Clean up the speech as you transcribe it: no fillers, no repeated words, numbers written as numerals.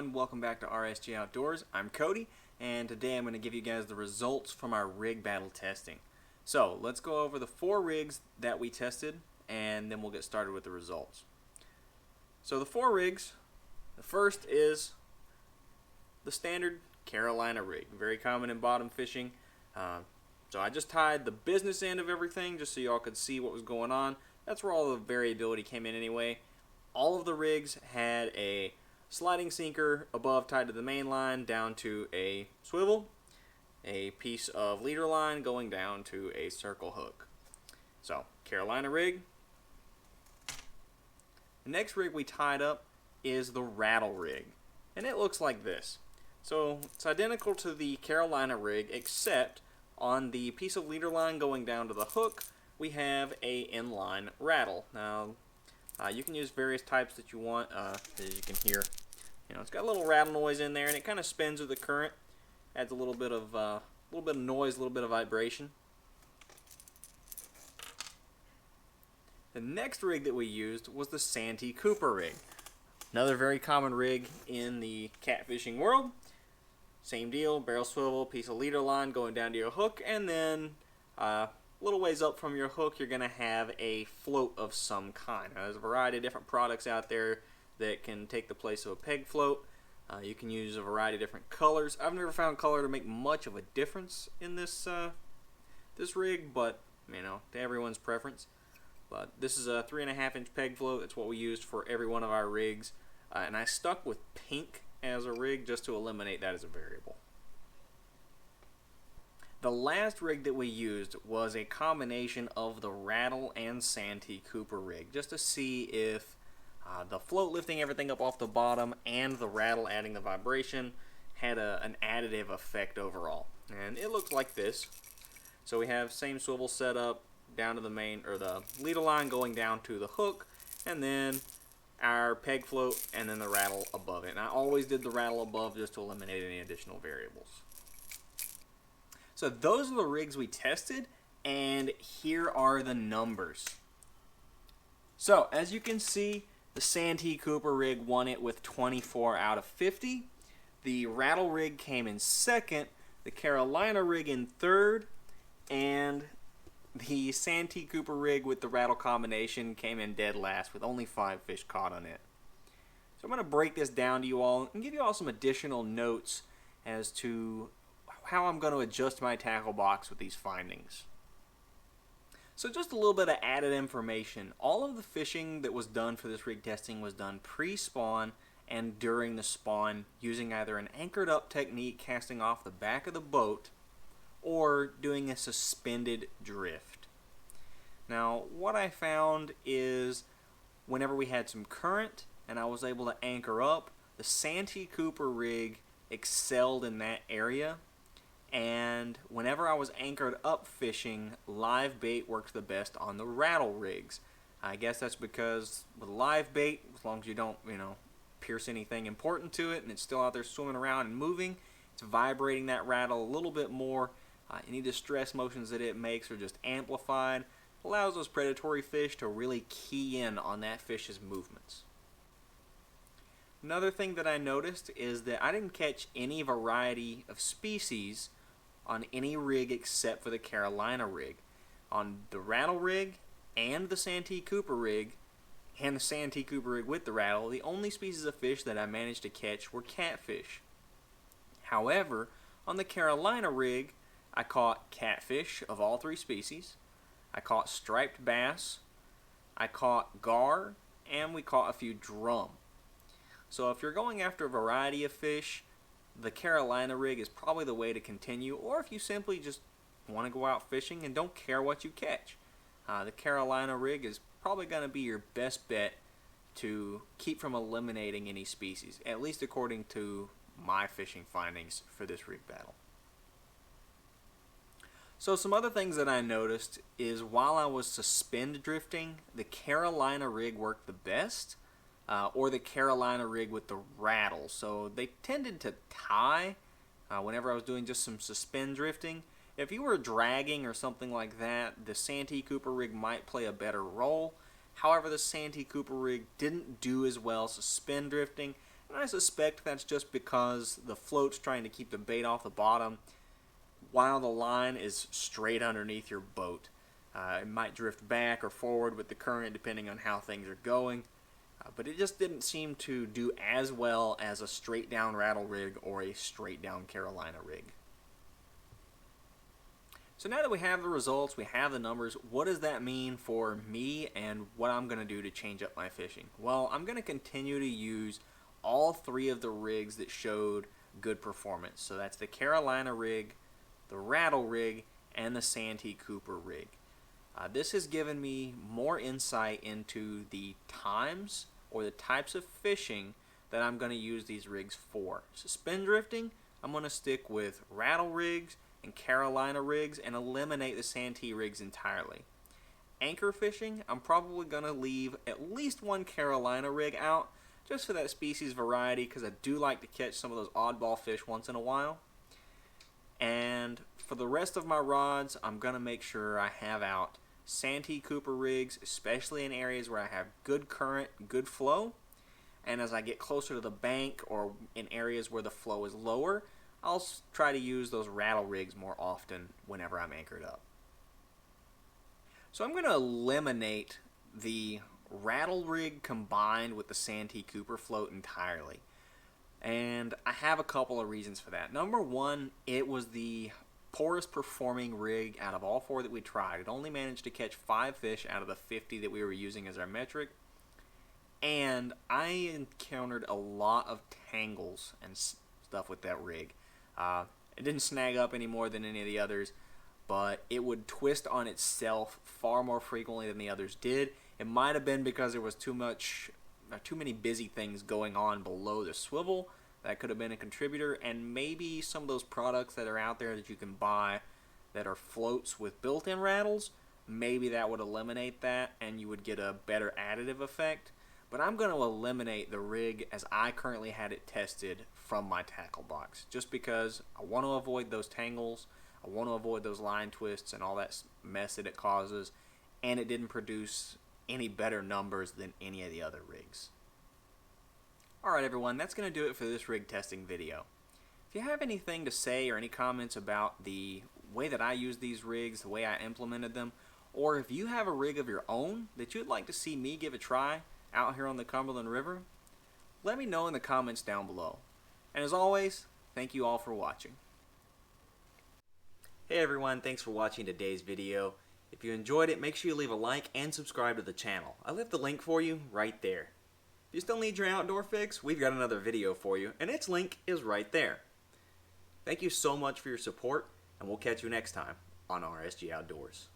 everyone, welcome back to RSG Outdoors. I'm Cody, and today I'm going to give you guys the results from our rig battle testing. So let's go over the 4 rigs that we tested, and then we'll get started with the results. So the 4 rigs, the first is the standard Carolina rig, very common in bottom fishing. So I just tied the business end of everything just so y'all could see what was going on. That's where all the variability came in anyway. All of the rigs had a sliding sinker above tied to the main line down to a swivel, a piece of leader line going down to a circle hook. So, Carolina rig. The next rig we tied up is the rattle rig, and it looks like this. So, it's identical to the Carolina rig, except on the piece of leader line going down to the hook, we have a inline rattle. Now, you can use various types that you want. As you can hear, it's got a little rattle noise in there, and it kind of spins with the current. Adds a little bit of noise, a little bit of vibration. The next rig that we used was the Santee Cooper rig. Another very common rig in the catfishing world. Same deal, barrel swivel, piece of leader line going down to your hook, and then a little ways up from your hook, you're going to have a float of some kind. Now, there's a variety of different products out there that can take the place of a peg float. You can use a variety of different colors. I've never found color to make much of a difference in this rig, but to everyone's preference. But this is a 3.5-inch peg float. That's what we used for every one of our rigs, and I stuck with pink as a rig just to eliminate that as a variable. The last rig that we used was a combination of the rattle and Santee Cooper rig, just to see if the float lifting everything up off the bottom and the rattle adding the vibration had an additive effect overall. And it looked like this. So we have same swivel setup down to the main, or the leader line going down to the hook, and then our peg float and then the rattle above it. And I always did the rattle above just to eliminate any additional variables. So those are the rigs we tested, and here are the numbers. So as you can see, the Santee Cooper rig won it with 24 out of 50. The rattle rig came in second, the Carolina rig in third, and the Santee Cooper rig with the rattle combination came in dead last with only 5 fish caught on it. So I'm going to break this down to you all and give you all some additional notes as to how I'm going to adjust my tackle box with these findings. So just a little bit of added information. All of the fishing that was done for this rig testing was done pre-spawn and during the spawn using either an anchored up technique casting off the back of the boat or doing a suspended drift. Now what I found is whenever we had some current and I was able to anchor up, the Santee Cooper rig excelled in that area. And whenever I was anchored up fishing, live bait worked the best on the rattle rigs. I guess that's because with live bait, as long as you don't, pierce anything important to it and it's still out there swimming around and moving, it's vibrating that rattle a little bit more. Any distress motions that it makes are just amplified. It allows those predatory fish to really key in on that fish's movements. Another thing that I noticed is that I didn't catch any variety of species on any rig except for the Carolina rig. On the rattle rig and the Santee Cooper rig, and the Santee Cooper rig with the rattle, the only species of fish that I managed to catch were catfish. However, on the Carolina rig, I caught catfish of all 3 species, I caught striped bass, I caught gar, and we caught a few drum. So if you're going after a variety of fish, the Carolina rig is probably the way to continue, or if you simply just want to go out fishing and don't care what you catch. The Carolina rig is probably going to be your best bet to keep from eliminating any species, at least according to my fishing findings for this rig battle. So some other things that I noticed is while I was suspend drifting, the Carolina rig worked the best. Or the Carolina rig with the rattle. So they tended to tie whenever I was doing just some suspend drifting. If you were dragging or something like that, the Santee Cooper rig might play a better role. However, the Santee Cooper rig didn't do as well suspend drifting And I suspect that's just because the float's trying to keep the bait off the bottom while the line is straight underneath your boat. It might drift back or forward with the current depending on how things are going, but it just didn't seem to do as well as a straight down rattle rig or a straight down Carolina rig. So now that we have the results, we have the numbers, what does that mean for me and what I'm going to do to change up my fishing? Well, I'm going to continue to use all three of the rigs that showed good performance. So that's the Carolina rig, the rattle rig, and the Santee Cooper rig. This has given me more insight into the times or the types of fishing that I'm going to use these rigs for. So spin drifting, I'm going to stick with rattle rigs and Carolina rigs and eliminate the Santee rigs entirely. Anchor fishing, I'm probably going to leave at least one Carolina rig out just for that species variety because I do like to catch some of those oddball fish once in a while. And for the rest of my rods, I'm going to make sure I have out Santee Cooper rigs, especially in areas where I have good current, good flow. And as I get closer to the bank or in areas where the flow is lower, I'll try to use those rattle rigs more often whenever I'm anchored up. So I'm going to eliminate the rattle rig combined with the Santee Cooper float entirely. And I have a couple of reasons for that. Number one, it was the poorest performing rig out of all four that we tried. It only managed to catch 5 fish out of the 50 that we were using as our metric. And I encountered a lot of tangles and stuff with that rig. It didn't snag up any more than any of the others, but it would twist on itself far more frequently than the others did. It might have been because there was too many busy things going on below the swivel. That could have been a contributor, and maybe some of those products that are out there that you can buy that are floats with built-in rattles, maybe that would eliminate that and you would get a better additive effect. But I'm going to eliminate the rig as I currently had it tested from my tackle box, just because I want to avoid those tangles, I want to avoid those line twists and all that mess that it causes, and it didn't produce any better numbers than any of the other rigs. Alright everyone, that's going to do it for this rig testing video. If you have anything to say or any comments about the way that I use these rigs, the way I implemented them, or if you have a rig of your own that you'd like to see me give a try out here on the Cumberland River, let me know in the comments down below. And as always, thank you all for watching. Hey everyone, thanks for watching today's video. If you enjoyed it, make sure you leave a like and subscribe to the channel. I left the link for you right there. If you still need your outdoor fix, we've got another video for you, and its link is right there. Thank you so much for your support, and we'll catch you next time on RSG Outdoors.